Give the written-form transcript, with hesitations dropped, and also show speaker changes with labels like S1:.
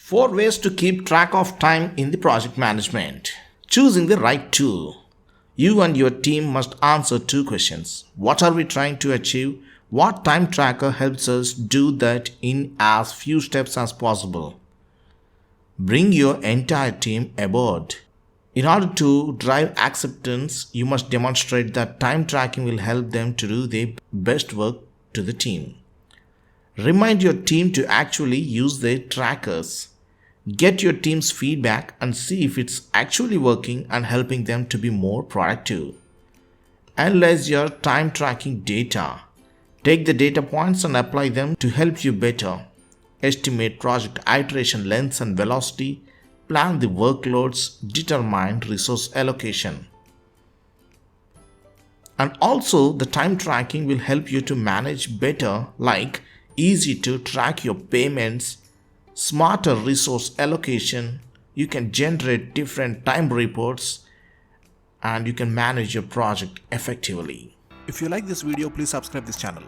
S1: 4 ways to keep track of time in the project management. Choosing the right tool. You and your team must answer 2 questions. What are we trying to achieve? What time tracker helps us do that in as few steps as possible? Bring your entire team aboard. In order to drive acceptance, you must demonstrate that time tracking will help them to do their best work to the team. Remind your team to actually use their trackers. Get your team's feedback and see if it's actually working and helping them to be more productive. Analyze your time tracking data. Take the data points and apply them to help you better. Estimate project iteration lengths and velocity. Plan the workloads. Determine resource allocation. And also, the time tracking will help you to manage better, like easy to track your payments, smarter resource allocation. You can generate different time reports and you can manage your project effectively.
S2: If you like this video, please subscribe this channel.